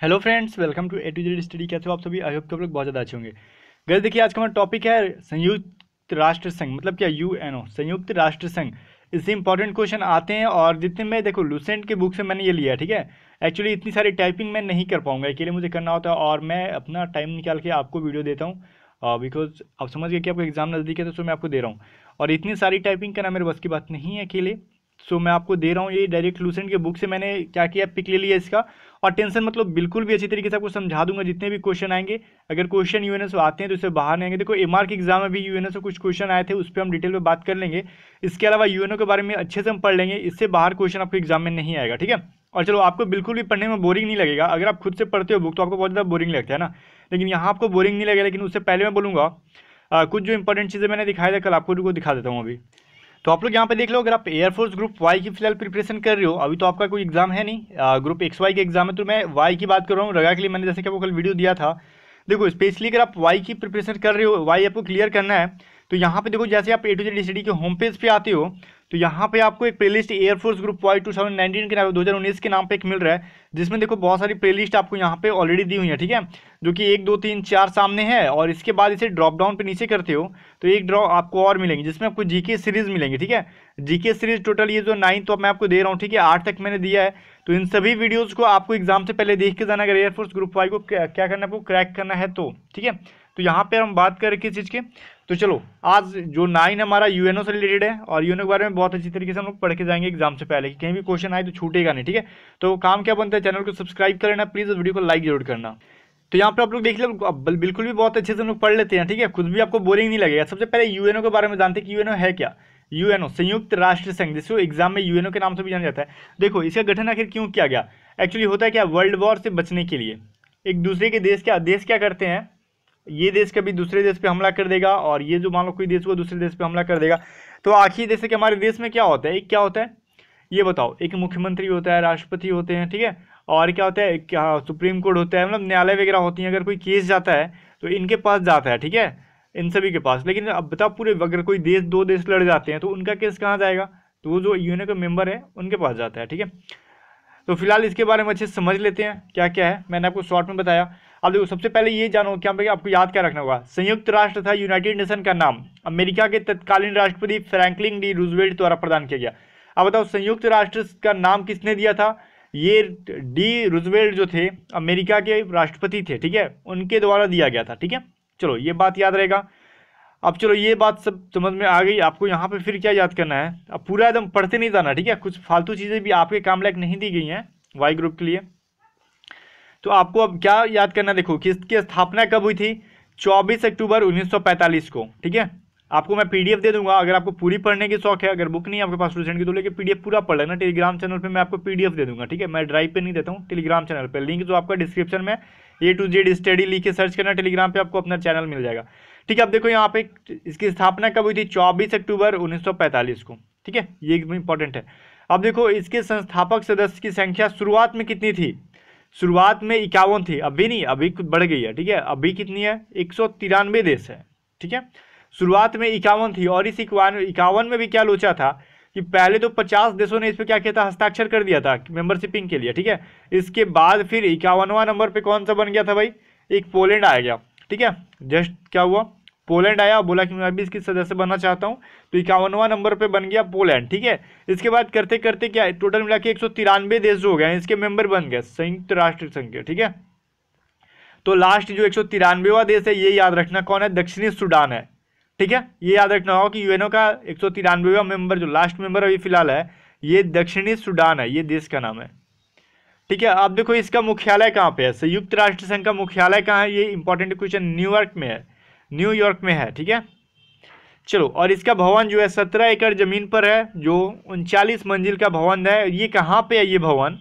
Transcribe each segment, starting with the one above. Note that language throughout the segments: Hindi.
Hello friends, welcome to A to Z study. कैसे हो आप सभी? आई होप कि आप लोग बहुत ज़्यादा अच्छे होंगे। गाइस देखिए, आज का हमारा टॉपिक है संयुक्त राष्ट्र संघ, मतलब क्या यूएनओ, संयुक्त राष्ट्र संघ। इससे इंपॉर्टेंट क्वेश्चन आते हैं और जितने में देखो लूसेंट के बुक से मैंने ये लिया है, ठीक है। एक्चुअली इतनी सारी टाइपिंग मैं नहीं कर पाऊंगा, अकेले मुझे करना होता है और मैं अपना टाइम निकाल के आपको वीडियो देता हूँ बिकॉज आप समझ गए कि आपको एग्जाम नज़दीक है, तो मैं आपको दे रहा हूँ। और इतनी सारी टाइपिंग करना मेरे बस की बात नहीं है अकेले। सो मैं आपको दे रहा हूँ ये डायरेक्ट लूसेंट के बुक से मैंने क्या किया, पिक ले लिया इसका। और टेंशन मतलब बिल्कुल भी अच्छी तरीके से आपको समझा दूंगा जितने भी क्वेश्चन आएंगे। अगर क्वेश्चन यूएनएसओ आते हैं तो इससे बाहर नहीं आएंगे। देखो एमआर के एग्जाम में भी यूएनएसओ कुछ क्वेश्चन आए थे, उस पर हम डिटेल में बात कर लेंगे। इसके अलावा यूएनओ के बारे में अच्छे से हम पढ़ लेंगे, इससे बाहर क्वेश्चन आपको एग्जाम में नहीं आएगा, ठीक है। और चलो, आपको बिल्कुल भी पढ़ने में बोरिंग नहीं लगेगा। अगर आप खुद से पढ़ते हो बुक तो आपको बहुत ज़्यादा बोरिंग लगता है ना, लेकिन यहाँ आपको बोरिंग नहीं लगेगा। लेकिन उससे पहले मैं बोलूँगा कुछ जो इंपॉर्टेंट चीज़ें मैंने दिखाया था कल, आपको उनको दिखा देता हूँ अभी। तो आप लोग यहाँ पे देख लो, अगर आप एयरफोर्स ग्रुप वाई की फिलहाल प्रिपरेशन कर रहे हो, अभी तो आपका कोई एग्जाम है नहीं, ग्रुप एक्स वाई के एग्जाम है, तो मैं वाई की बात कर रहा हूँ। रगा के लिए मैंने जैसे कि आपको कल वीडियो दिया था। देखो स्पेशली अगर आप वाई की प्रिपरेशन कर रहे हो, वाई आपको क्लियर करना है, तो यहाँ पे देखो जैसे आप ए टू जेड स्टडी के होम पेज पे आते हो, तो यहाँ पे आपको एक प्लेलिस्ट एयरफोर्स ग्रुप वाई 2019 के नाम 2019 के नाम पे एक मिल रहा है, जिसमें देखो बहुत सारी प्लेलिस्ट आपको यहाँ पे ऑलरेडी दी हुई है, ठीक है। जो कि 1 2 3 4 सामने है, और इसके बाद इसे ड्रॉप डाउन पे नीचे करते हो तो एक ड्रॉ आपको और मिलेंगे, जिसमें आपको जीके सीरीज मिलेंगे, ठीक है। जीके सीरीज टोटल ये जो 9 तो मैं आपको दे रहा हूँ, ठीक है, 8 तक मैंने दिया है। तो इन सभी वीडियोस को आपको एग्जाम से पहले देख के जाना, अगर एयरफोर्स ग्रुप वाई को क्या करना है, आपको क्रैक करना है तो, ठीक है। तो यहाँ पे हम बात करें किस चीज़ के, तो चलो आज जो 9 हमारा यूएनओ से रिलेटेड है, और यूएनओ के बारे में बहुत अच्छी तरीके से हम लोग पढ़ के जाएंगे एग्जाम से पहले, कि कहीं भी क्वेश्चन आए तो छूटेगा नहीं, ठीक है। तो काम क्या बनता है, चैनल को सब्सक्राइब कर लेना प्लीज़, वीडियो को लाइक जरूर करना। तो यहाँ पे आप लोग देख लो, बिल्कुल भी बहुत अच्छे से हम लोग पढ़ लेते हैं, ठीक है, खुद भी आपको बोरिंग नहीं लगेगा। सबसे पहले यूएनओ के बारे में जानते हैं कि यूएनओ है क्या। यूएनओ संयुक्त राष्ट्र संघ, जिसको एग्जाम में यूएनओ के नाम से भी जाना जाता है। देखो इसका गठन आखिर क्यों किया गया, एक्चुअली होता है क्या, वर्ल्ड वॉर से बचने के लिए। एक दूसरे के देश क्या करते हैं, ये देश कभी दूसरे देश पे हमला कर देगा, और ये जो मान लो कोई देश हुआ दूसरे देश पे हमला कर देगा, तो आखिर जैसे कि हमारे देश में क्या होता है, एक क्या होता है ये बताओ, एक मुख्यमंत्री होता है, राष्ट्रपति होते हैं, ठीक है। और क्या होता है, क्या सुप्रीम कोर्ट होता है, मतलब न्यायालय वगैरह होती हैं। अगर कोई केस जाता है तो इनके पास जाता है, ठीक है, इन सभी के पास। लेकिन अब बताओ पूरे, अगर कोई देश 2 देश लड़ जाते हैं तो उनका केस कहाँ जाएगा, तो वो जो यूएनओ के मेंबर है उनके पास जाता है, ठीक है। तो फिलहाल इसके बारे में अच्छे से समझ लेते हैं क्या क्या है, मैंने आपको शॉर्ट में बताया। अब देखो सबसे पहले ये जानो क्या भाई, आपको याद क्या रखना होगा, संयुक्त राष्ट्र था यूनाइटेड नेशन का नाम अमेरिका के तत्कालीन राष्ट्रपति फ्रैंकलिन डी रूजवेल्ट द्वारा प्रदान किया गया। अब बताओ संयुक्त राष्ट्र का नाम किसने दिया था, ये डी रूजवेल्ट जो थे अमेरिका के राष्ट्रपति थे, ठीक है, उनके द्वारा दिया गया था, ठीक है। चलो ये बात याद रहेगा। अब चलो ये बात सब समझ में आ गई आपको। यहाँ पे फिर क्या याद करना है, अब पूरा एकदम पढ़ते नहीं जाना, ठीक है, कुछ फालतू चीज़ें भी आपके काम लायक नहीं दी गई हैं वाई ग्रुप के लिए। तो आपको अब क्या याद करना, देखो कि इसकी स्थापना कब हुई थी, 24 अक्टूबर 1945 को, ठीक है। आपको मैं पीडीएफ दे दूंगा, अगर आपको पूरी पढ़ने की शौक है, अगर बुक नहीं है आपके पास लूसेंट की, तो लेके पीडीएफ पूरा पढ़ लेना। टेलीग्राम चैनल पे मैं आपको पीडीएफ दे दूंगा, ठीक है, मैं ड्राइव पे नहीं देता हूँ, टेलीग्राम चैनल पे लिंक जो आपका डिस्क्रिप्शन में ए टू जेड स्टडी लिख के सर्च करना टेलीग्राम पे, आपको अपना चैनल मिल जाएगा, ठीक है। अब देखो यहाँ पे इसकी स्थापना कब हुई थी, 24 अक्टूबर 1945 को, ठीक है, ये इंपॉर्टेंट है। अब देखो इसके संस्थापक सदस्य की संख्या शुरुआत में कितनी थी, शुरुआत में 51 थी, अभी नहीं, अभी बढ़ गई है, ठीक है। अभी कितनी है, 193 देश है, ठीक है। शुरुआत में 51 थी, और इस 51 में भी क्या लोचा था कि पहले तो 50 देशों ने इस पर क्या किया था, हस्ताक्षर कर दिया था मेंबरशिपिंग के लिए, ठीक है। इसके बाद फिर 51वां नंबर पे कौन सा बन गया था भाई, एक पोलैंड आ गया, ठीक है। जस्ट क्या हुआ, पोलैंड आया, बोला कि मैं भी इसकी सदस्य बनना चाहता हूँ, तो 51वां नंबर पे बन गया पोलैंड, ठीक है। इसके बाद करते करते क्या टोटल मिला के 193 देश जो हो गए इसके मेंबर बन गए संयुक्त राष्ट्र संघ के, ठीक है। तो लास्ट जो 193वां देश है ये याद रखना कौन है, दक्षिणी सूडान है, ठीक है। ये याद रखना होगा कि यूएनओ का 193वां मेंबर जो लास्ट मेंबर अभी फिलहाल है, ये दक्षिणी सूडान है, ये देश का नाम है, ठीक है। अब देखो इसका मुख्यालय कहाँ पे है, संयुक्त राष्ट्र संघ का मुख्यालय कहाँ है, ये इंपॉर्टेंट क्वेश्चन, न्यूयॉर्क में है, न्यूयॉर्क में है, ठीक है। चलो, और इसका भवन जो है 17 एकड़ जमीन पर है, जो 39 मंजिल का भवन है। ये कहाँ पे है ये भवन,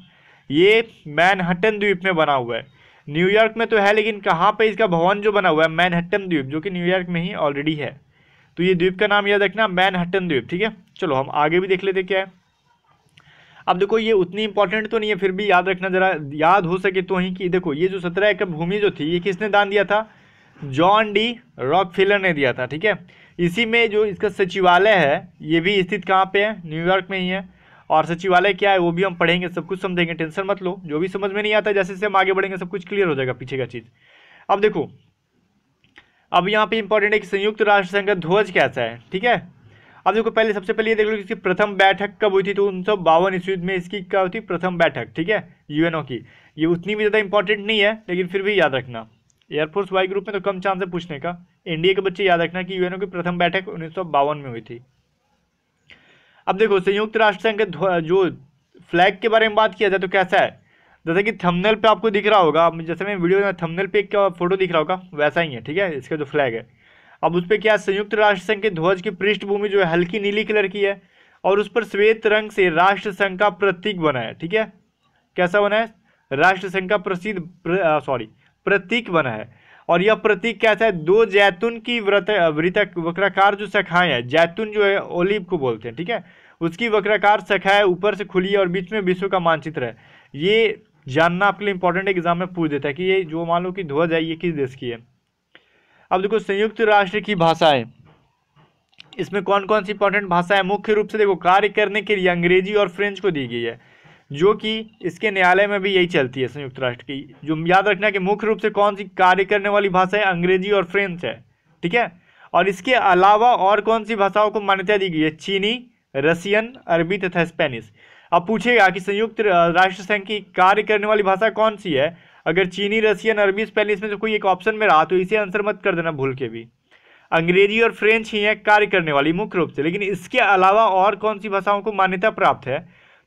ये मैनहट्टन द्वीप में बना हुआ है। न्यूयॉर्क में तो है, लेकिन कहाँ पे इसका भवन जो बना हुआ है, मैनहट्टन द्वीप, जो कि न्यूयॉर्क में ही ऑलरेडी है। तो ये द्वीप का नाम याद रखना, मैनहट्टन द्वीप, ठीक है। चलो हम आगे भी देख लेते क्या है। अब देखो ये उतनी इंपॉर्टेंट तो नहीं है, फिर भी याद रखना जरा, याद हो सके तो ही, कि देखो ये जो 17 एकड़ भूमि जो थी, ये किसने दान दिया था, जॉन डी रॉकफेलर ने दिया था, ठीक है। इसी में जो इसका सचिवालय है ये भी स्थित कहाँ पे है, न्यूयॉर्क में ही है। और सचिवालय क्या है वो भी हम पढ़ेंगे, सब कुछ समझेंगे, टेंशन मत लो। जो भी समझ में नहीं आता जैसे जैसे हम आगे बढ़ेंगे सब कुछ क्लियर हो जाएगा पीछे का चीज़। अब देखो, अब यहाँ पे इंपॉर्टेंट है कि संयुक्त राष्ट्र संघ का ध्वज कैसा है, ठीक है। अब देखो पहले सबसे पहले ये देख लो इसकी प्रथम बैठक कब हुई थी, तो 1952 ईस्वी में इसकी क्या हुई थी, प्रथम बैठक, ठीक है, यूएनओ की। ये उतनी भी ज़्यादा इंपॉर्टेंट नहीं है लेकिन फिर भी याद रखना, एयरफोर्स वाई ग्रुप में तो कम चांस है पूछने का। एनडीए के बच्चे याद रखना कि यूएनओ की प्रथम बैठक 1952 में हुई थी। अब देखो संयुक्त राष्ट्र संघ के जो फ्लैग के बारे में बात किया जाए तो कैसा है, जैसे कि थंबनेल पे आपको दिख रहा होगा, जैसे मैं वीडियो में थंबनेल पे एक फोटो दिख रहा होगा वैसा ही है, ठीक है, इसका जो फ्लैग है। अब उस पर क्या, संयुक्त राष्ट्र संघ के ध्वज की पृष्ठभूमि जो है हल्की नीली कलर की है और उस पर श्वेत रंग से राष्ट्र संघ का प्रतीक बना है, ठीक है। कैसा बना है, राष्ट्र संघ का प्रतीक बना है। और यह प्रतीक कैसा है, दो जैतून की वक्राकार जो शाखाएं है, जैतून जो है ओलिव को बोलते हैं, ठीक है, उसकी वक्राकार शाखाएं ऊपर से खुली है और बीच में विश्व का मानचित्र है। ये जानना आपके लिए इंपॉर्टेंट एग्जाम में पूछ देता है कि ये जो मान लो कि ध्वज है ये किस देश की है। अब देखो संयुक्त राष्ट्र की भाषाएं, इसमें कौन कौन सी इंपॉर्टेंट भाषा है, मुख्य रूप से देखो कार्य करने के लिए अंग्रेजी और फ्रेंच को दी गई है, जो कि इसके न्यायालय में भी यही चलती है संयुक्त राष्ट्र की। जो याद रखना कि मुख्य रूप से कौन सी कार्य करने वाली भाषा है, अंग्रेजी और फ्रेंच है, ठीक है। और इसके अलावा और कौन सी भाषाओं को मान्यता दी गई है, चीनी, रसियन, अरबी तथा स्पेनिश। अब पूछेगा कि संयुक्त राष्ट्र संघ की कार्य करने वाली भाषा कौन सी है, अगर चीनी, रसियन, अरबी, स्पेनिश में से कोई एक ऑप्शन में रहा तो इसे आंसर मत कर देना भूल के भी। अंग्रेजी और फ्रेंच ही है कार्य करने वाली मुख्य रूप से, लेकिन इसके अलावा और कौन सी भाषाओं को मान्यता प्राप्त है,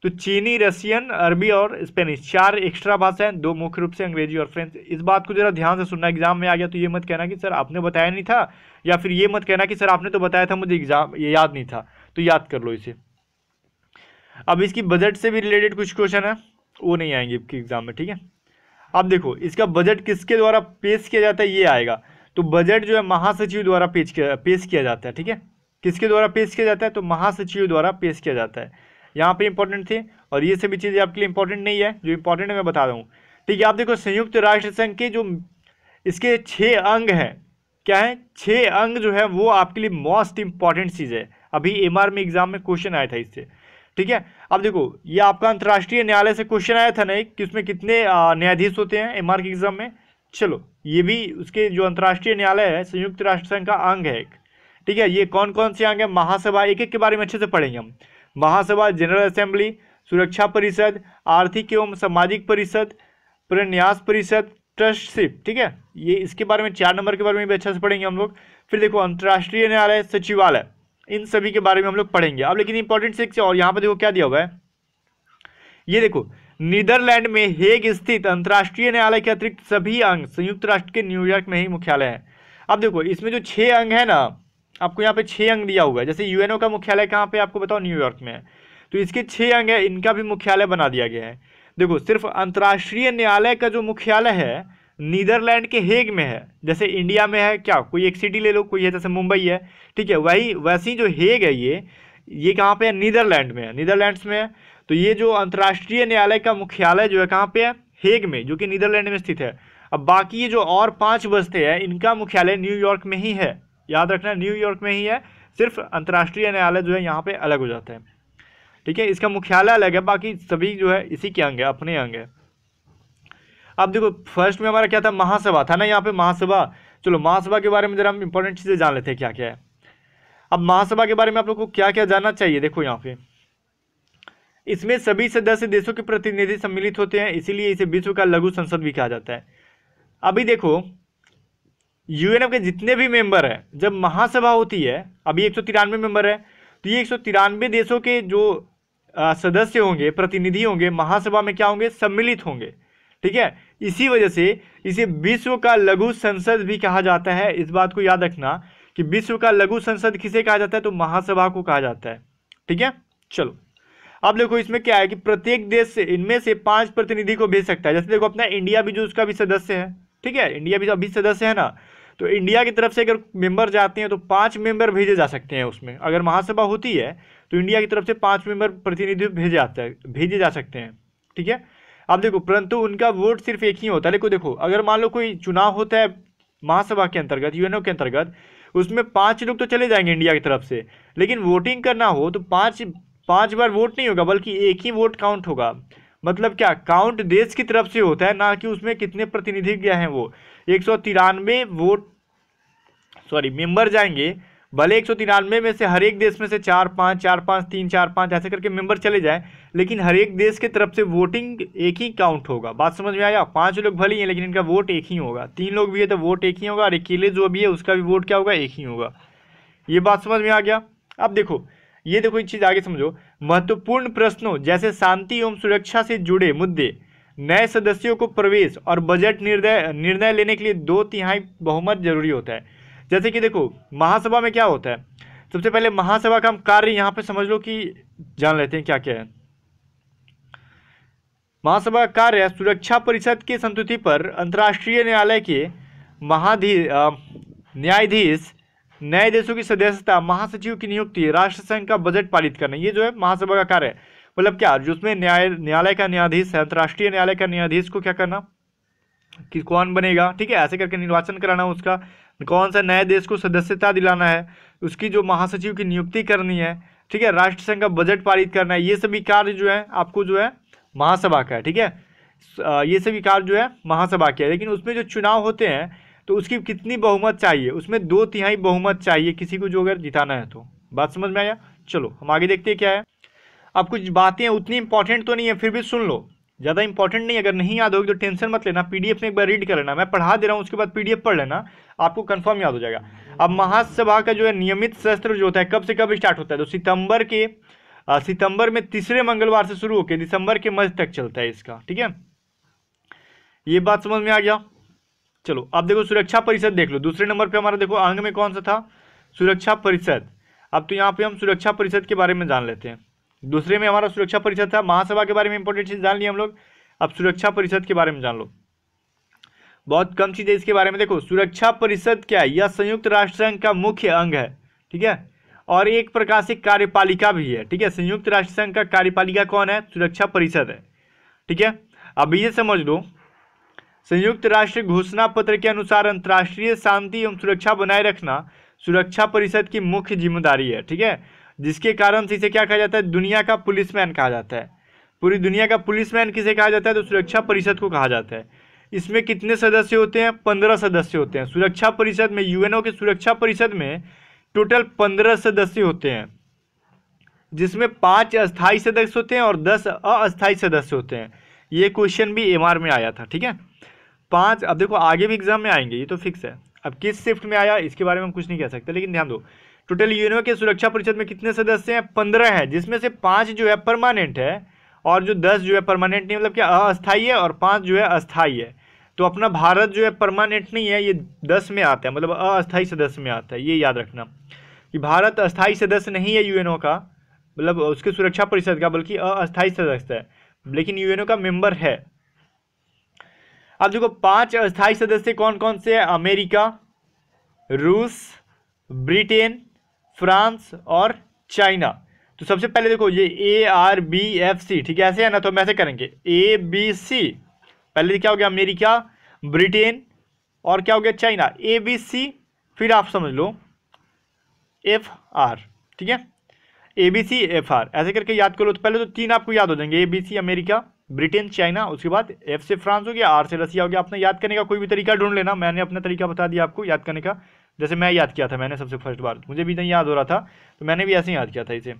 तो चीनी, रसियन, अरबी और स्पेनिश, 4 एक्स्ट्रा भाषाएं, 2 मुख्य रूप से अंग्रेजी और फ्रेंच। इस बात को जरा ध्यान से सुनना, एग्जाम में आ गया तो ये मत कहना कि सर आपने बताया नहीं था, या फिर ये मत कहना कि सर आपने तो बताया था मुझे एग्जाम ये याद नहीं था, तो याद कर लो इसे। अब इसकी बजट से भी रिलेटेड कुछ क्वेश्चन है वो नहीं आएंगे आपके एग्जाम में, ठीक है। अब देखो इसका बजट किसके द्वारा पेश किया जाता है ये आएगा, तो बजट जो है महासचिव द्वारा पेश किया जाता है, ठीक है। किसके द्वारा पेश किया जाता है, तो महासचिव द्वारा पेश किया जाता है। यहाँ पे इंपॉर्टेंट थे और ये सभी चीज़ें आपके लिए इंपॉर्टेंट नहीं है, जो इंपॉर्टेंट है मैं बता रहा हूँ, ठीक है। आप देखो संयुक्त राष्ट्र संघ के जो इसके 6 अंग हैं, क्या है, 6 अंग जो है वो आपके लिए मोस्ट इंपॉर्टेंट चीज़ है। अभी एमआर में एग्जाम में क्वेश्चन आया था इससे, ठीक है। अब देखो ये आपका अंतर्राष्ट्रीय न्यायालय से क्वेश्चन आया था ना कि उसमें कितने न्यायाधीश होते हैं एमआर के एग्जाम में। चलो ये भी उसके जो अंतर्राष्ट्रीय न्यायालय है संयुक्त राष्ट्र संघ का अंग है एक, ठीक है। ये कौन कौन से अंग है, महासभा, एक एक के बारे में अच्छे से पढ़ेंगे हम। महासभा, जनरल असेंबली, सुरक्षा परिषद, आर्थिक एवं सामाजिक परिषद, प्रन्यास परिषद, ट्रस्टशिप, ठीक है। ये इसके बारे में 4 नंबर के बारे में भी अच्छे से पढ़ेंगे हम लोग। फिर देखो अंतर्राष्ट्रीय न्यायालय, सचिवालय, इन सभी के बारे में हम लोग पढ़ेंगे। अब लेकिन इंपॉर्टेंट से और यहाँ पर देखो क्या दिया हुआ है, ये देखो नीदरलैंड में हेग स्थित अंतर्राष्ट्रीय न्यायालय के अतिरिक्त सभी अंग संयुक्त राष्ट्र के न्यूयॉर्क में ही मुख्यालय है। अब देखो इसमें जो 6 अंग है ना, आपको यहाँ पे 6 अंग दिया हुआ है। जैसे यूएनओ का मुख्यालय कहाँ पे आपको बताओ, न्यूयॉर्क में है, तो इसके 6 अंग है, इनका भी मुख्यालय बना दिया गया है। देखो सिर्फ अंतर्राष्ट्रीय न्यायालय का जो मुख्यालय है नीदरलैंड के हेग में है। जैसे इंडिया में है क्या, कोई एक सिटी ले लो, कोई है जैसे मुंबई है, ठीक है, वही वैसी जो हेग है ये कहाँ पे है, नीदरलैंड में है, नीदरलैंड्स में है। तो ये जो अंतर्राष्ट्रीय न्यायालय का मुख्यालय जो है कहाँ पे है, हेग में, जो कि नीदरलैंड में स्थित है। अब बाकी ये जो और 5 बचते हैं इनका मुख्यालय न्यूयॉर्क में ही है, याद रखना न्यूयॉर्क में ही है। सिर्फ अंतर्राष्ट्रीय न्यायालय जो है यहाँ पे अलग हो जाता है, ठीक है, इसका मुख्यालय अलग है, बाकी सभी जो है इसी के अंग है, अपने अंग है। अब देखो फर्स्ट में हमारा क्या था, महासभा था ना, यहाँ पे महासभा। चलो महासभा के बारे में जरा हम इंपॉर्टेंट चीज़ें जान लेते हैं क्या क्या है। अब महासभा के बारे में आप लोग को क्या क्या जानना चाहिए, देखो यहाँ पे इसमें सभी सदस्य देशों के प्रतिनिधि सम्मिलित होते हैं, इसीलिए इसे विश्व का लघु संसद भी कहा जाता है। अभी देखो यूएनओ के जितने भी मेंबर हैं, जब महासभा होती है, अभी 193 मेंबर है, तो ये 193 देशों के जो सदस्य होंगे, प्रतिनिधि होंगे, महासभा में क्या होंगे, सम्मिलित होंगे, ठीक है। इसी वजह से इसे विश्व का लघु संसद भी कहा जाता है। इस बात को याद रखना कि विश्व का लघु संसद किसे कहा जाता है, तो महासभा को कहा जाता है, ठीक है। चलो अब देखो इसमें क्या है कि प्रत्येक देश से इनमें से 5 प्रतिनिधि को भेज सकता है। जैसे देखो अपना इंडिया भी जो उसका भी सदस्य है, ठीक है, इंडिया भी अभी सदस्य है ना, तो इंडिया की तरफ से अगर मेंबर जाते हैं तो 5 मेंबर भेजे जा सकते हैं उसमें। अगर महासभा होती है तो इंडिया की तरफ से 5 मेंबर प्रतिनिधि भेजे जा सकते हैं, ठीक है। अब देखो परंतु उनका वोट सिर्फ एक ही होता है। देखो अगर मान लो कोई चुनाव होता है महासभा के अंतर्गत, यूएनओ के अंतर्गत, उसमें 5 लोग तो चले जाएंगे इंडिया की तरफ से, लेकिन वोटिंग करना हो तो 5 5 बार वोट नहीं होगा, बल्कि एक ही वोट काउंट होगा। मतलब क्या, काउंट देश की तरफ से होता है, ना कि उसमें कितने प्रतिनिधि गए हैं वो। 193 वोट, सॉरी, मेंबर जाएंगे, भले 193 में से हर एक देश में से 4-5 4-5 3-4-5 ऐसे करके मेंबर चले जाएं, लेकिन हर एक देश की तरफ से वोटिंग एक ही काउंट होगा। बात समझ में आया? 5 लोग भले ही हैं, लेकिन इनका वोट एक ही होगा। 3 लोग भी है तो वोट एक ही होगा, और अकेले जो भी है उसका भी वोट क्या होगा, एक ही होगा। ये बात समझ में आ गया? अब देखो, ये देखो एक चीज आगे समझो। महत्वपूर्ण प्रश्नों जैसे शांति एवं सुरक्षा से जुड़े मुद्दे, नए सदस्यों को प्रवेश और बजट निर्णय लेने के लिए 2/3 बहुमत जरूरी होता है। जैसे कि देखो, महासभा में क्या होता है, सबसे पहले महासभा का हम कार्य यहाँ पे समझ लो कि जान लेते हैं क्या क्या है। महासभा का कार्य सुरक्षा परिषद की संस्तुति पर अंतर्राष्ट्रीय न्यायालय के न्यायाधीश, नए देशों की सदस्यता, महासचिव की नियुक्ति, राष्ट्र संघ का बजट पारित करना, ये जो है महासभा का कार्य है। मतलब क्या, जिसमें न्यायालय का न्यायाधीश है, अंतर्राष्ट्रीय न्यायालय का न्यायाधीश को क्या करना, कि कौन बनेगा, ठीक है, ऐसे करके निर्वाचन कराना, उसका कौन सा नए देश को सदस्यता दिलाना है, उसकी जो महासचिव की नियुक्ति करनी है, ठीक है, राष्ट्र संघ का बजट पारित करना है, ये सभी कार्य जो है आपको जो है महासभा का है, ठीक है। ये सभी कार्य जो है महासभा के है। लेकिन उसमें जो चुनाव होते हैं तो उसकी कितनी बहुमत चाहिए, उसमें 2/3 बहुमत चाहिए किसी को जो अगर जिताना है तो। बात समझ में आया? चलो हम आगे देखते हैं क्या है। अब कुछ बातें उतनी इंपॉर्टेंट तो नहीं है, फिर भी सुन लो, ज़्यादा इंपॉर्टेंट नहीं। अगर नहीं याद होगी तो टेंशन मत लेना, पीडीएफ में एक बार रीड कर लेना, मैं पढ़ा दे रहा हूँ, उसके बाद पीडीएफ पढ़ लेना, आपको कंफर्म याद हो जाएगा। अब महासभा का जो है नियमित सत्र जो होता है कब से कब स्टार्ट होता है, तो सितंबर में तीसरे मंगलवार से शुरू होकर दिसंबर के मध्य तक चलता है इसका, ठीक है। ये बात समझ में आ गया? चलो अब देखो सुरक्षा परिषद देख लो, दूसरे नंबर पे हमारा देखो अंग में कौन सा था, सुरक्षा परिषद। अब तो यहाँ पे हम सुरक्षा परिषद के बारे में जान लेते हैं। दूसरे में हमारा सुरक्षा परिषद था, महासभा के बारे में इंपॉर्टेंट चीज जान लिया हम लोग। अब सुरक्षा परिषद के बारे में जान लो, बहुत कम चीजें इसके बारे में। देखो सुरक्षा परिषद क्या है, यह संयुक्त राष्ट्र संघ का मुख्य अंग है, ठीक है, और एक प्रकार से कार्यपालिका भी है, ठीक है। संयुक्त राष्ट्र संघ का कार्यपालिका कौन है, सुरक्षा परिषद है, ठीक है। अब ये समझ लो, संयुक्त राष्ट्र घोषणा पत्र के अनुसार अंतर्राष्ट्रीय शांति एवं सुरक्षा बनाए रखना सुरक्षा परिषद की मुख्य जिम्मेदारी है, ठीक है। जिसके कारण से इसे क्या कहा जाता है, दुनिया का पुलिसमैन कहा जाता है। पूरी दुनिया का पुलिसमैन किसे कहा जाता है, तो सुरक्षा परिषद को कहा जाता है। इसमें कितने सदस्य होते हैं, 15 सदस्य होते हैं सुरक्षा परिषद में। यूएनओ के सुरक्षा परिषद में टोटल 15 सदस्य होते हैं, जिसमें 5 अस्थायी सदस्य होते हैं और 10 अस्थायी सदस्य होते हैं। ये क्वेश्चन भी एमआर में आया था, ठीक है। 5, अब देखो आगे भी एग्जाम में आएंगे, ये तो फिक्स है। अब किस शिफ्ट में आया इसके बारे में हम कुछ नहीं कह सकते, लेकिन ध्यान दो, टोटल यूएनओ के सुरक्षा परिषद में कितने सदस्य हैं, 15 है, जिसमें से 5 जो है परमानेंट है और जो 10 जो है परमानेंट नहीं, मतलब क्या अस्थायी है, और 5 जो है अस्थायी है। तो अपना भारत जो है परमानेंट नहीं है, ये 10 में आता है, मतलब अस्थायी सदस्य में आता है। ये याद रखना कि भारत अस्थायी सदस्य नहीं है यूएनओ का, मतलब उसके सुरक्षा परिषद का, बल्कि अस्थायी सदस्य है, लेकिन यूएनओ का मेंबर है। अब देखो 5 अस्थायी सदस्य कौन कौन से हैं, अमेरिका, रूस, ब्रिटेन, फ्रांस और चाइना। तो सबसे पहले देखो ये ARBFC, ठीक है, ऐसे है ना, तो हम ऐसे करेंगे ABC। पहले क्या हो गया, अमेरिका, ब्रिटेन और क्या हो गया, चाइना, ABC, फिर आप समझ लो FR, ठीक है, ABC FR, ऐसे करके याद कर लो। तो पहले तो 3 आपको याद हो जाएंगे, ABC अमेरिका, ब्रिटेन, चाइना, उसके बाद F से फ्रांस हो गया, R से रसिया हो गया। अपना याद करने का कोई भी तरीका ढूंढ लेना, मैंने अपना तरीका बता दिया आपको याद करने का, जैसे मैं याद किया था, मैंने सबसे फर्स्ट बार, मुझे भी नहीं याद हो रहा था तो मैंने भी ऐसे ही याद किया था इसे।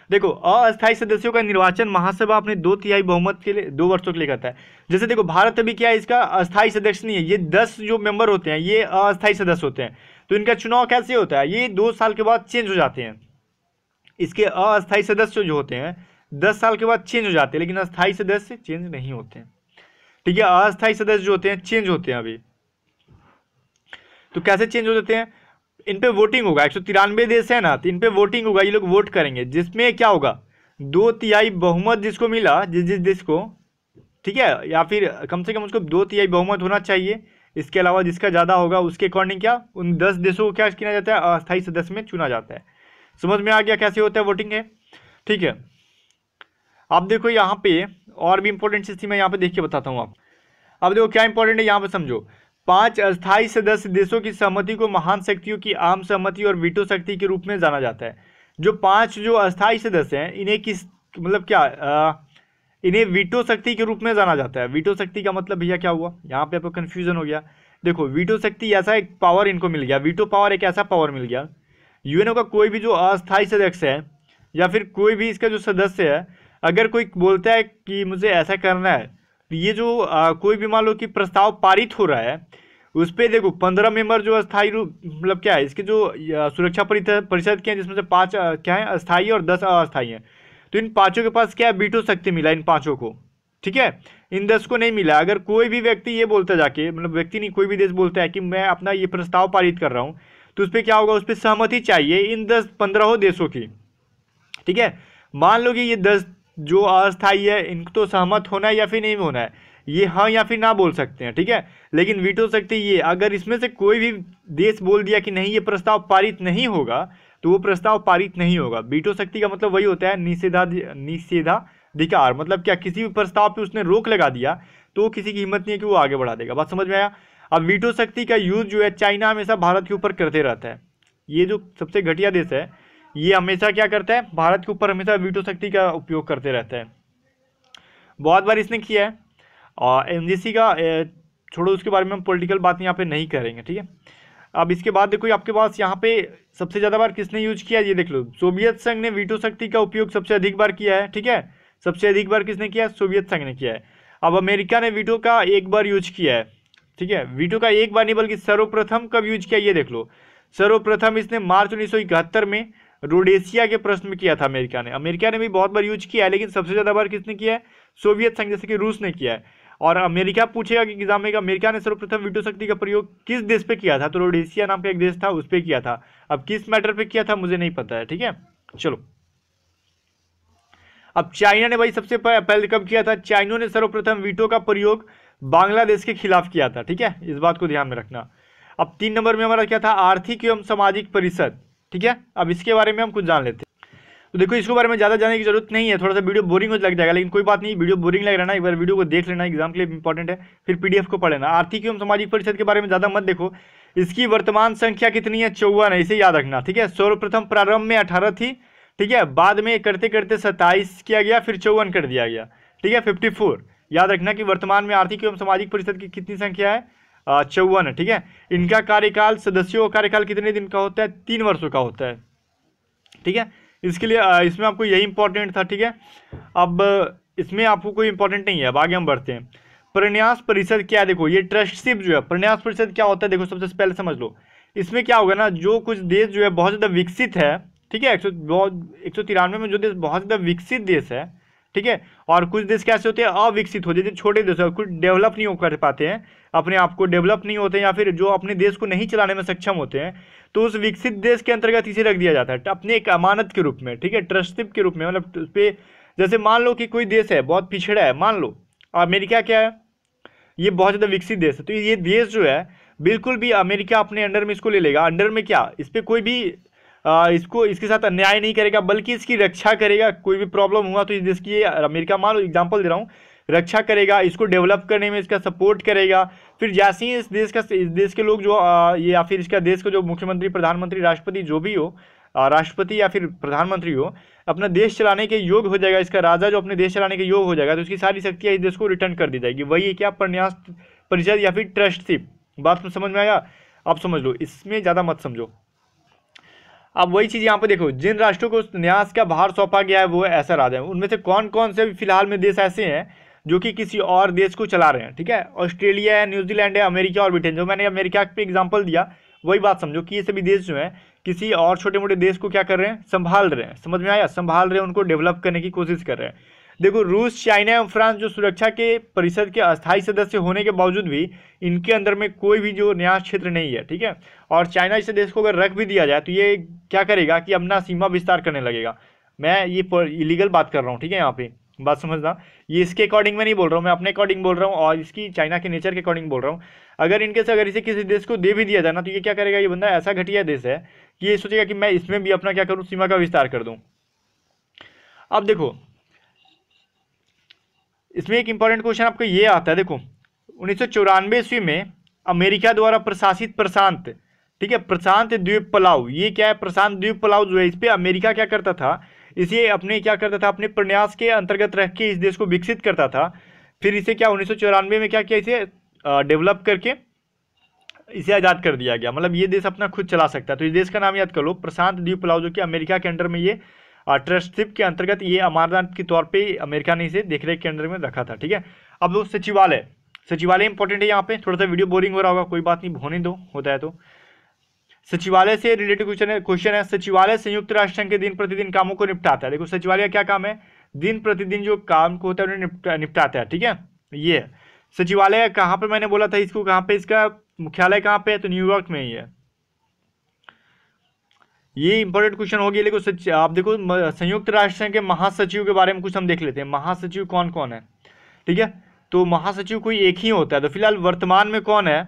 देखो अस्थायी सदस्यों का निर्वाचन महासभा अपने 2/3 बहुमत के लिए 2 वर्षों के लिए करता है। जैसे देखो भारत अभी क्या है, इसका अस्थायी सदस्य नहीं है, ये 10 जो मेंबर होते हैं ये अस्थायी सदस्य होते हैं। तो इनका चुनाव कैसे होता है, ये 2 साल के बाद चेंज हो जाते हैं। इसके अस्थायी सदस्य जो होते हैं 10 साल के बाद चेंज हो जाते हैं, लेकिन अस्थायी सदस्य चेंज नहीं होते हैं, ठीक है। अस्थायी सदस्य जो होते हैं चेंज होते हैं अभी। तो कैसे चेंज हो जाते हैं, इन पे वोटिंग होगा, 193 देश है ना, तो इन पे वोटिंग होगा, ये लोग वोट करेंगे, जिसमें क्या होगा, 2/3 बहुमत जिसको मिला, जिस देश को, ठीक है, या फिर कम से कम उसको 2/3 बहुमत होना चाहिए। इसके अलावा जिसका ज़्यादा होगा उसके अकॉर्डिंग क्या उन 10 देशों को क्या किया जाता है, अस्थायी सदस्य में चुना जाता है। समझ में आ गया कैसे होता है वोटिंग है, ठीक है। अब देखो यहाँ पे और भी इंपॉर्टेंट चीज़ थी, मैं यहाँ पे देख के बताता हूँ आप। अब देखो क्या इंपॉर्टेंट है यहाँ पे समझो, 5 अस्थायी सदस्य देशों की सहमति को महान शक्तियों की आम सहमति और वीटो शक्ति के रूप में जाना जाता है। जो 5 जो अस्थायी सदस्य हैं इन्हें किस मतलब क्या इन्हें वीटो शक्ति के रूप में जाना जाता है। वीटो शक्ति का मतलब भैया क्या हुआ, यहाँ पे आपको कंफ्यूजन हो गया। देखो वीटो शक्ति ऐसा एक पावर इनको मिल गया, वीटो पावर एक ऐसा पावर मिल गया, यूएनओ का कोई भी जो अस्थायी सदस्य है या फिर कोई भी इसका जो सदस्य है, अगर कोई बोलता है कि मुझे ऐसा करना है, तो ये जो कोई भी मान लो कि प्रस्ताव पारित हो रहा है, उस पर देखो 15 मेंबर जो अस्थायी रूप मतलब क्या है इसके जो सुरक्षा परिषद के हैं, जिसमें से 5 क्या है अस्थायी और 10 अस्थायी हैं। तो इन 5 के पास क्या है, वीटो शक्ति मिला इन 5 को, ठीक है, इन 10 को नहीं मिला। अगर कोई भी व्यक्ति ये बोलता जाके मतलब व्यक्ति नहीं, कोई भी देश बोलता है कि मैं अपना ये प्रस्ताव पारित कर रहा हूँ, तो उस पर क्या होगा, उस पर सहमति चाहिए इन 10-15 देशों की, ठीक है। मान लो कि ये 10 जो अस्थायी है इनको तो सहमत होना है या फिर नहीं होना है, ये हाँ या फिर ना बोल सकते हैं, ठीक है। लेकिन वीटो शक्ति ये, अगर इसमें से कोई भी देश बोल दिया कि नहीं ये प्रस्ताव पारित नहीं होगा, तो वो प्रस्ताव पारित नहीं होगा। वीटो शक्ति का मतलब वही होता है निषेधाधिकार, मतलब क्या, किसी भी प्रस्ताव पे उसने रोक लगा दिया तो किसी की हिम्मत नहीं है कि वो आगे बढ़ा देगा। बात समझ में आया। अब वीटो शक्ति का यूज जो है चाइना हमेशा भारत के ऊपर करते रहता है। ये जो सबसे घटिया देश है ये हमेशा क्या करता है, भारत के ऊपर हमेशा वीटो शक्ति का उपयोग करते रहता है। बहुत बार इसने किया है। और एमजीसी का छोड़ो, उसके बारे में हम पॉलिटिकल बात यहाँ पे नहीं करेंगे, ठीक है। अब इसके बाद देखो आपके पास यहाँ पे सबसे ज़्यादा बार किसने यूज किया, ये देख लो, सोवियत संघ ने वीटो शक्ति का उपयोग सबसे अधिक बार किया है, ठीक है। सबसे अधिक बार किसने किया, सोवियत संघ ने किया है। अब अमेरिका ने वीटो का एक बार यूज किया है, ठीक है। वीटो का एक बार नहीं बल्कि सर्वप्रथम कब यूज किया, ये देख लो, सर्वप्रथम इसने मार्च 1971 में रोडेशिया के प्रश्न में किया था अमेरिका ने भी बहुत बार यूज किया है, लेकिन सबसे ज़्यादा बार किसने किया है, सोवियत संघ, जैसे कि रूस ने किया है। और अमेरिका पूछेगा कि एग्जाम में अमेरिका ने सर्वप्रथम वीटो शक्ति का प्रयोग किस देश पे किया था, तो रोडेशिया नाम का एक देश था उस पे किया था। अब किस मैटर पे किया था मुझे नहीं पता है, ठीक है। चलो, अब चाइना ने भाई सबसे पहले कब किया था, चाइना ने सर्वप्रथम वीटो का प्रयोग बांग्लादेश के खिलाफ किया था, ठीक है, इस बात को ध्यान में रखना। अब 3 नंबर में हमारा क्या था, आर्थिक एवं सामाजिक परिषद, ठीक है। अब इसके बारे में हम कुछ जान लेते हैं। तो देखो इसके बारे में ज़्यादा जानने की जरूरत नहीं है, थोड़ा सा वीडियो बोरिंग हो लग जाएगा, लेकिन कोई बात नहीं, वीडियो बोरिंग लग रहा है ना, एक बार वीडियो को देख लेना, एग्जाम के लिए इंपॉर्टेंट है, फिर पीडीएफ को पढ़ लेना। आर्थिक एवं सामाजिक परिषद के बारे में ज़्यादा मत देखो, इसकी वर्तमान संख्या कितनी है, 54 है, इसे याद रखना, ठीक है। सर्वप्रथम प्रारंभ में 18 थी, ठीक है, बाद में करते करते 27 किया गया, फिर 54 कर दिया गया, ठीक है, 54। याद रखना कि वर्तमान में आर्थिक एवं सामाजिक परिषद की कितनी संख्या है, 54 है, ठीक है। इनका कार्यकाल, सदस्यों का कार्यकाल कितने दिन का होता है, 3 वर्षों का होता है, ठीक है। इसके लिए इसमें आपको यही इंपॉर्टेंट था, ठीक है। अब इसमें आपको कोई इंपॉर्टेंट नहीं है, अब आगे हम बढ़ते हैं। प्रन्यास परिषद क्या है, देखो ये ट्रस्टशिप जो है, प्रन्यास परिषद क्या होता है, देखो सबसे पहले समझ लो। इसमें क्या होगा ना, जो कुछ देश जो है बहुत ज़्यादा विकसित है, ठीक है, 193 में जो देश बहुत ज़्यादा विकसित देश है, ठीक है, और कुछ देश कैसे होते हैं, अविकसित होते हैं, छोटे देश है, कुछ डेवलप नहीं हो कर पाते हैं, अपने आप को डेवलप नहीं होते हैं, या फिर जो अपने देश को नहीं चलाने में सक्षम होते हैं, तो उस विकसित देश के अंतर्गत इसे रख दिया जाता है अपने एक अमानत के रूप में, ठीक है, ट्रस्टशिप के रूप में। मतलब उस पर जैसे मान लो कि कोई देश है बहुत पिछड़ा है, मान लो अमेरिका क्या है, ये बहुत ज़्यादा विकसित देश है, तो ये देश जो है बिल्कुल भी अमेरिका अपने अंडर में इसको ले लेगा, अंडर में क्या, इस पर कोई भी इसको इसके साथ अन्याय नहीं करेगा, बल्कि इसकी रक्षा करेगा। कोई भी प्रॉब्लम हुआ तो इस देश की, अमेरिका मान लो एग्जाम्पल दे रहा हूँ, रक्षा करेगा, इसको डेवलप करने में इसका सपोर्ट करेगा। फिर जैसे ही इस देश के लोग जो ये या फिर इसका देश का जो मुख्यमंत्री, प्रधानमंत्री, राष्ट्रपति जो भी हो, राष्ट्रपति या फिर प्रधानमंत्री हो, अपना देश चलाने के योग्य हो जाएगा, इसका राजा जो अपने देश चलाने के योग्य हो जाएगा, तो इसकी सारी शक्तियाँ इस देश को रिटर्न कर दी जाएगी। वही क्या, प्रन्यास परिषद या फिर ट्रस्टशिप। बात में समझ में आया, आप समझ लो, इसमें ज़्यादा मत समझो। अब वही चीज़ यहाँ पे देखो, जिन राष्ट्रों को न्यास का भार सौंपा गया है वो ऐसा राज्य है, उनमें से कौन कौन से फिलहाल में देश ऐसे हैं जो कि किसी और देश को चला रहे हैं, ठीक है। ऑस्ट्रेलिया है, न्यूजीलैंड है, अमेरिका और ब्रिटेन। जो मैंने अमेरिका पे एग्जांपल दिया वही बात समझो कि ये सभी देश जो हैं किसी और छोटे मोटे देश को क्या कर रहे हैं, संभाल रहे हैं। समझ में आया, संभाल रहे हैं, उनको डेवलप करने की कोशिश कर रहे हैं। देखो रूस, चाइना एवं फ्रांस जो सुरक्षा के परिषद के अस्थायी सदस्य होने के बावजूद भी इनके अंदर में कोई भी जो न्यास क्षेत्र नहीं है, ठीक है। और चाइना जैसे देश को अगर रख भी दिया जाए तो ये क्या करेगा कि अपना सीमा विस्तार करने लगेगा। मैं ये इलीगल बात कर रहा हूँ, ठीक है, यहाँ पे बात समझना, ये इसके अकॉर्डिंग में नहीं बोल रहा हूँ, मैं अपने अकॉर्डिंग बोल रहा हूँ और इसकी चाइना के नेचर के अकॉर्डिंग बोल रहा हूँ। अगर इनके से अगर इसे किसी देश को दे भी दिया जाए ना, तो ये क्या करेगा, ये बंदा ऐसा घटिया देश है कि ये सोचेगा कि मैं इसमें भी अपना क्या करूँ, सीमा का विस्तार कर दूँ। अब देखो इसमें एक इंपॉर्टेंट क्वेश्चन आपको ये आता है, देखो 1994 ईस्वी में अमेरिका द्वारा प्रशासित प्रशांत ठीक है। प्रशांत द्वीप पलाव, ये क्या है, प्रशांत द्वीप पलाव जो है, इस पे अमेरिका क्या करता था, इसे अपने क्या करता था, अपने प्रयास के अंतर्गत रख के इस देश को विकसित करता था। फिर इसे क्या 1994 में क्या किया, इसे डेवलप करके इसे आज़ाद कर दिया गया। मतलब ये देश अपना खुद चला सकता है। तो इस देश का नाम याद कर लो, प्रशांत द्वीप पलाव, जो कि अमेरिका के अंडर में ये ट्रस्टशिप के अंतर्गत ये अमानत के तौर पे अमेरिका ने इसे देखरेख के अंडर में रखा था। ठीक है। अब वो सचिवालय, सचिवालय इंपॉर्टेंट है यहाँ पे। थोड़ा सा वीडियो बोरिंग हो रहा होगा, कोई बात नहीं, होने दो, होता है तो। सचिवालय से रिलेटेड क्वेश्चन है सचिवालय संयुक्त राष्ट्र संघ के दिन प्रतिदिन कामों को निपटाता है। देखो सचिवालय क्या काम है, दिन प्रतिदिन जो काम को होता है उन्हें निपटाता है। ठीक है, ये है सचिवालय। कहाँ पे मैंने बोला था इसको, कहाँ पे इसका मुख्यालय कहाँ पे है, तो न्यूयॉर्क में ही है। ये इंपॉर्टेंट क्वेश्चन हो गया। लेकिन आप देखो संयुक्त राष्ट्र संघ के महासचिव के बारे में कुछ हम देख लेते हैं। महासचिव कौन कौन है, ठीक है। तो महासचिव कोई एक ही होता है। तो फिलहाल वर्तमान में कौन है,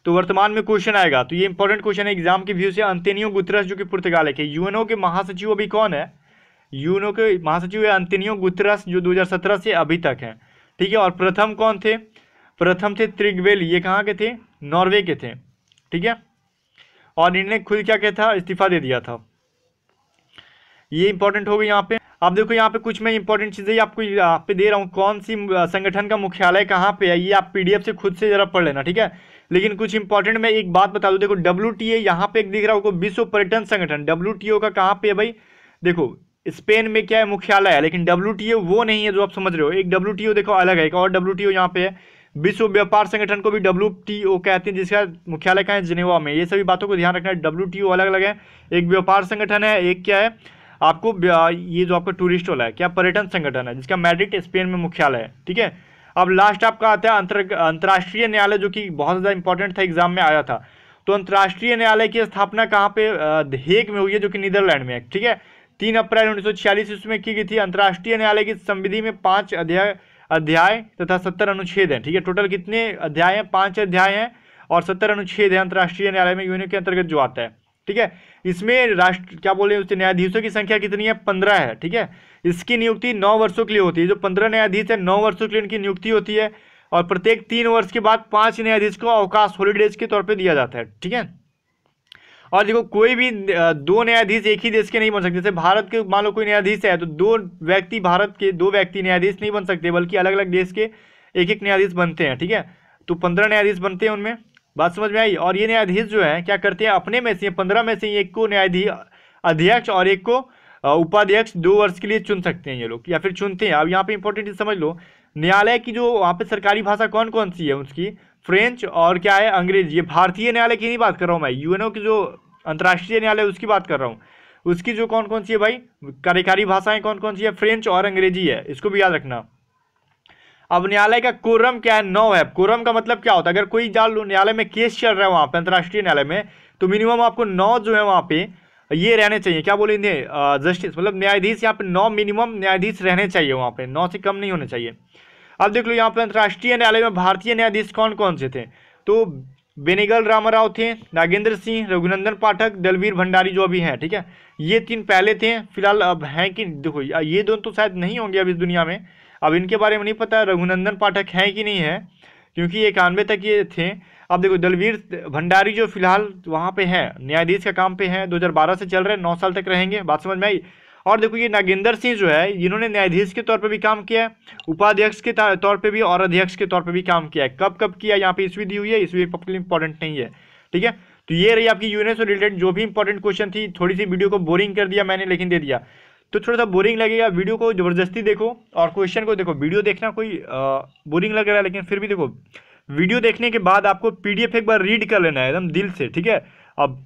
तो वर्तमान में क्वेश्चन आएगा, तो ये इंपॉर्टेंट क्वेश्चन है एग्जाम के व्यू से। अंतोनियो गुतरस, जो कि पुर्तगाल के यूएनओ के महासचिव अभी कौन है, यूएनओ के महासचिव है अंतोनियो गुतरस, जो 2017 से अभी तक हैं। ठीक है। और प्रथम कौन थे, प्रथम थे त्रिगवेली, ये कहाँ के थे, नॉर्वे के थे। ठीक है। और इन्होंने खुद क्या किया था, इस्तीफा दे दिया था। ये इंपॉर्टेंट हो गई यहाँ पे। आप देखो यहाँ पे कुछ मैं इंपॉर्टेंट चीजें आपको यहाँ पे दे रहा हूँ, कौन सी संगठन का मुख्यालय कहाँ पे है, ये आप पीडीएफ से खुद से जरा पढ़ लेना। ठीक है। लेकिन कुछ इंपॉर्टेंट मैं एक बात बता दूं, देखो WTA यहाँ पे एक दिख रहा होगा, विश्व पर्यटन संगठन, WTO का कहाँ पे है भाई, देखो स्पेन में क्या है मुख्यालय है, लेकिन WTO वो नहीं है जो आप समझ रहे हो। एक WTO देखो अलग है, एक और WTO यहाँ पे है। विश्व व्यापार संगठन को भी WTO कहते हैं, जिसका मुख्यालय कहाँ है, जिनेवा में। ये सभी बातों को ध्यान रखना है। WTO अलग अलग है, एक व्यापार संगठन है, एक क्या है आपको ये जो आपका टूरिस्ट वाला है, क्या पर्यटन संगठन है, जिसका मैड्रिड स्पेन में मुख्यालय है। ठीक है। अब लास्ट आपका आता है अंतर्राष्ट्रीय न्यायालय, जो कि बहुत ज़्यादा इंपॉर्टेंट था, एग्जाम में आया था। तो अंतर्राष्ट्रीय न्यायालय की स्थापना कहाँ पे, हेग में हुई है, जो कि नीदरलैंड में है। ठीक है। 3 अप्रैल 1946 ईस्वी में की गई थी। अंतर्राष्ट्रीय न्यायालय की संविधि में 5 अध्याय तथा 70 अनुच्छेद हैं। ठीक है। टोटल कितने अध्याय हैं, 5 अध्याय हैं और 70 अनुच्छेद हैं अंतर्राष्ट्रीय न्यायालय में, यूएनओ के अंतर्गत जो आता है। ठीक है। इसमें राष्ट्र क्या बोले, उसके न्यायाधीशों की संख्या कितनी है, 15 है। ठीक है। इसकी नियुक्ति 9 वर्षों के लिए होती है। जो 15 न्यायाधीश है, 9 वर्षों के लिए इनकी नियुक्ति होती है। और प्रत्येक 3 वर्ष के बाद 5 न्यायाधीश को अवकाश, हॉलीडेज के तौर पे दिया जाता है। ठीक है। और देखो कोई भी 2 न्यायाधीश एक ही देश के नहीं बन सकते। जैसे भारत के मान लो कोई न्यायाधीश है, तो 2 व्यक्ति भारत के 2 व्यक्ति न्यायाधीश नहीं बन सकते, बल्कि अलग अलग देश के एक एक न्यायाधीश बनते हैं। ठीक है। तो 15 न्यायाधीश बनते हैं उनमें, बात समझ में आई। और ये न्यायाधीश जो है क्या करते हैं, अपने में से 15 में से एक को न्यायाधीश अध्यक्ष और एक को उपाध्यक्ष 2 वर्ष के लिए चुन सकते हैं ये लोग, या फिर चुनते हैं। अब यहाँ पे इंपॉर्टेंट चीज समझ लो, न्यायालय की जो वहाँ पे सरकारी भाषा कौन कौन सी है, उसकी फ्रेंच और क्या है, अंग्रेजी। ये भारतीय न्यायालय की नहीं बात कर रहा हूँ मैं, यूएनओ की जो अंतर्राष्ट्रीय न्यायालय उसकी बात कर रहा हूँ। उसकी जो कौन कौन सी है भाई, कार्यकारी भाषाएं कौन कौन सी है, फ्रेंच और अंग्रेजी है, इसको भी याद रखना। अब न्यायालय का कोरम क्या है, 9 है। कोरम का मतलब क्या होता है, अगर कोई न्यायालय में केस चल रहा है वहाँ पे अंतर्राष्ट्रीय न्यायालय में, तो मिनिमम आपको 9 जो है वहाँ पे ये रहने चाहिए। क्या बोलेंगे, जस्टिस, मतलब न्यायाधीश यहाँ पे 9 मिनिमम न्यायाधीश रहने चाहिए वहाँ पे, 9 से कम नहीं होने चाहिए। अब देख लो यहाँ पे अंतर्राष्ट्रीय न्यायालय में भारतीय न्यायाधीश कौन कौन से थे, तो बेनेगल रामाराव थे, नागेंद्र सिंह, रघुनंदन पाठक, दलवीर भंडारी जो अभी हैं। ठीक है। ये 3 पहले थे, फिलहाल अब हैं कि, देखो ये दोनों तो शायद नहीं होंगे अब इस दुनिया में, अब इनके बारे में नहीं पता रघुनंदन पाठक हैं कि नहीं है, क्योंकि 91 तक ये थे। अब देखो दलवीर भंडारी जो फिलहाल वहाँ पे हैं, न्यायाधीश का काम पे हैं, 2012 से चल रहे हैं, 9 साल तक रहेंगे, बात समझ में आई। और देखो ये नागेंद्र सिंह जो है, इन्होंने न्यायाधीश के तौर पे भी काम किया है, उपाध्यक्ष के तौर पे भी और अध्यक्ष के तौर पे भी काम किया है। कब कब किया, यहाँ पे ईस्वी दी हुई है, ईस्वी इंपॉर्टेंट नहीं है। ठीक है। तो ये रही आपकी यूएनओ से रिलेटेड जो भी इंपॉर्टेंट क्वेश्चन थी। थोड़ी सी वीडियो को बोरिंग कर दिया मैंने, लेकिन दे दिया। तो थोड़ा सा बोरिंग लगेगा, वीडियो को जबरदस्ती देखो और क्वेश्चन को देखो। वीडियो देखना कोई बोरिंग लग रहा है, लेकिन फिर भी देखो, वीडियो देखने के बाद आपको पीडीएफ एक बार रीड कर लेना है एकदम दिल से। ठीक है। अब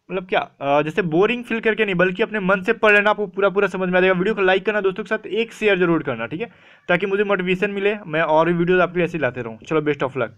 मतलब क्या जैसे बोरिंग फील करके नहीं, बल्कि अपने मन से पढ़ लेना, आपको पूरा पूरा समझ में आ जाएगा। वीडियो को लाइक करना, दोस्तों के साथ एक शेयर जरूर करना। ठीक है, ताकि मुझे मोटिवेशन मिले, मैं और भी वीडियो आपके लिए ऐसे लाते रहूँ। चलो, बेस्ट ऑफ लक।